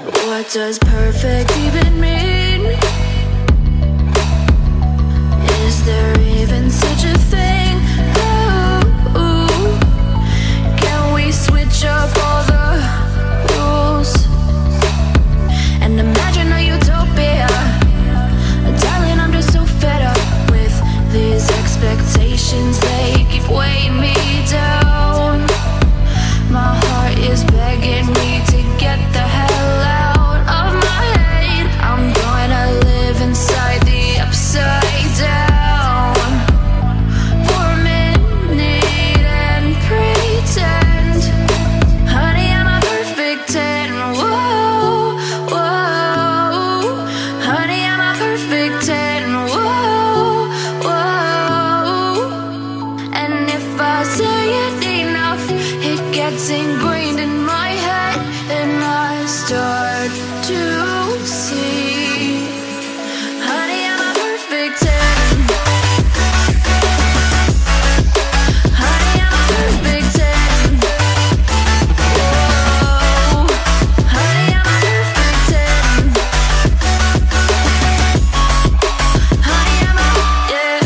What does perfect even mean? Is there even such a thing? Ooh, can we switch up all the rules and imagine a utopia? Darling, I'm just so fed up with these expectations. They keep weighing me down. My heart is begging me to get the hell out of my head. I'm gonna live inside the upside down for a minute and pretend, honey, I'm a perfect 10. Whoa, whoa, honey, I'm a perfect 10. Whoa, whoa, and if I say it enough, it gets ingrained in my head, and I start to see, honey, I'm a perfect 10. Honey, I'm a perfect 10. Whoa, honey, I'm a perfect 10. Honey, I'm a, yeah.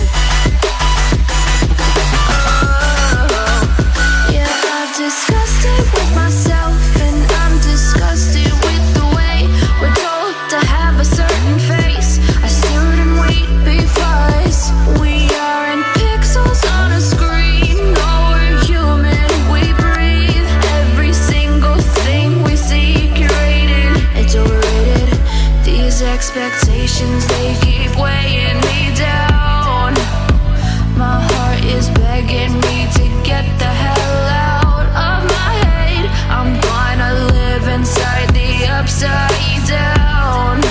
Yeah, I've discussed it with myself, and I'm disgusted with the way we're told to have a certain face. I stared and wait because we aren't pixels on a screen. No, we're human, we breathe. Every single thing we see curated. It's overrated. These expectations, they keep weighing me down. My heart is begging me to get the hell out of my head. I'm gonna live inside the upside down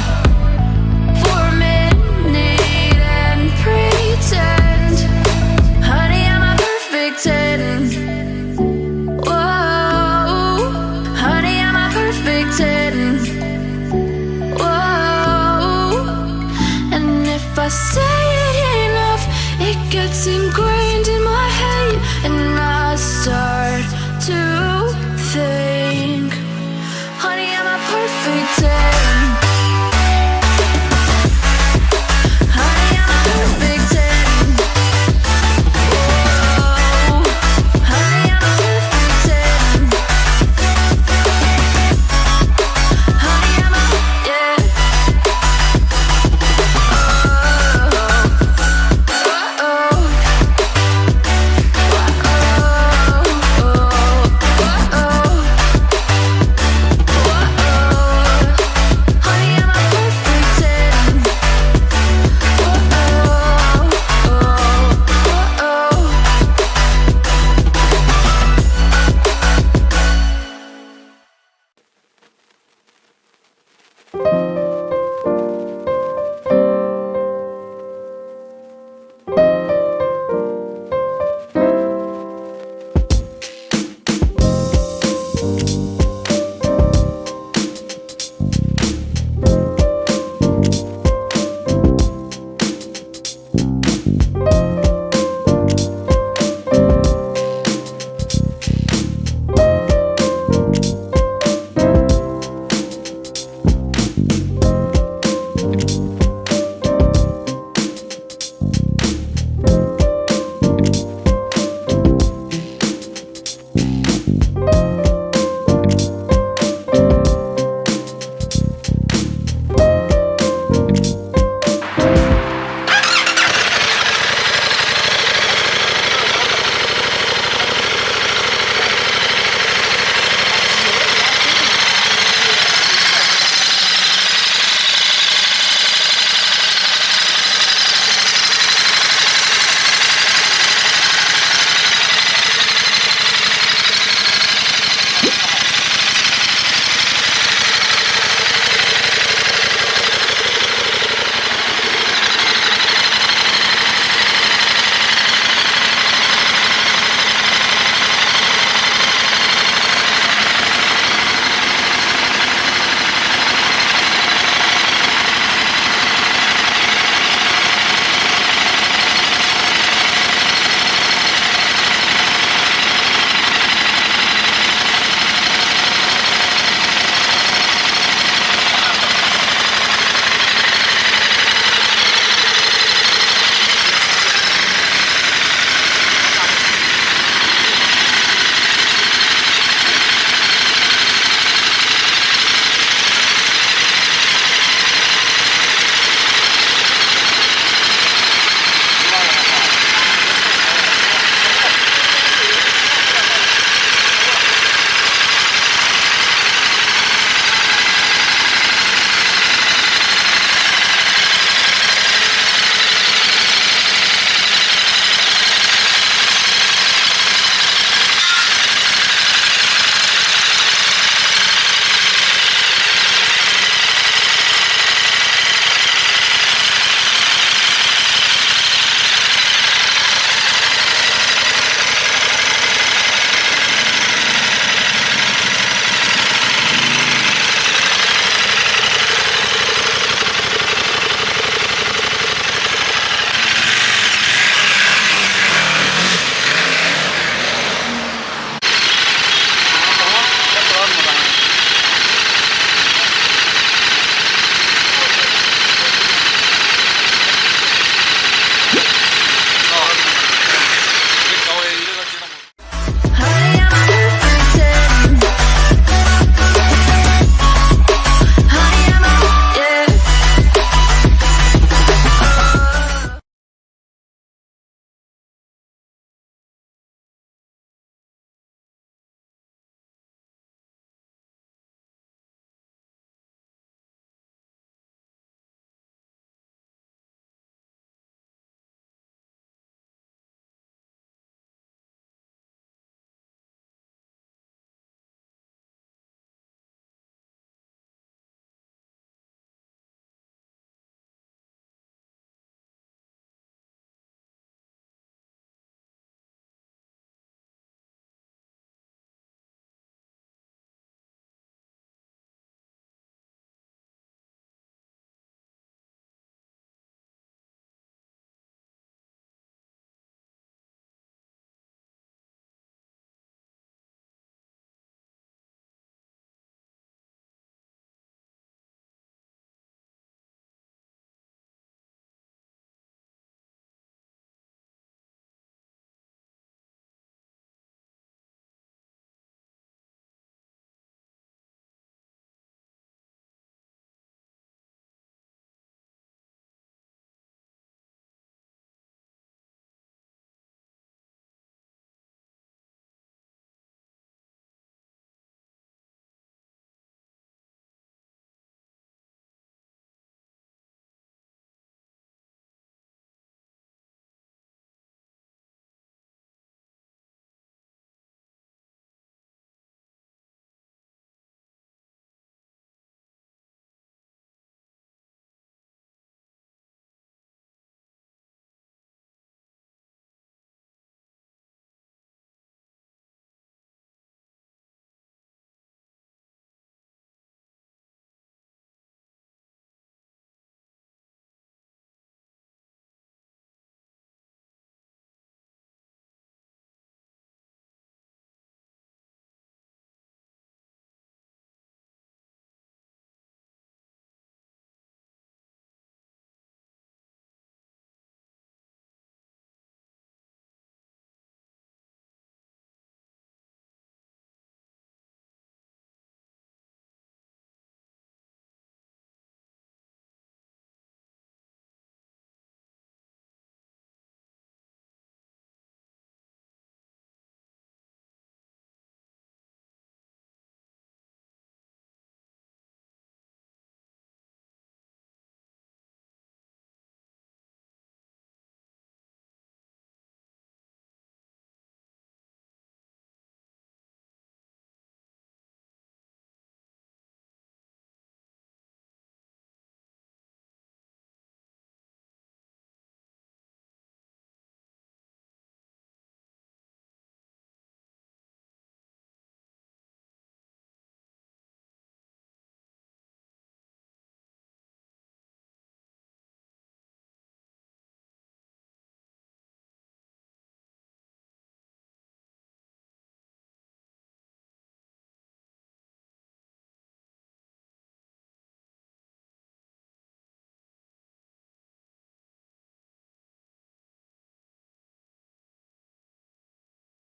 for a minute and pretend, honey, I'm a perfect 10. Whoa, honey, I'm a perfect 10. Whoa, and if I say it enough, it gets ingrained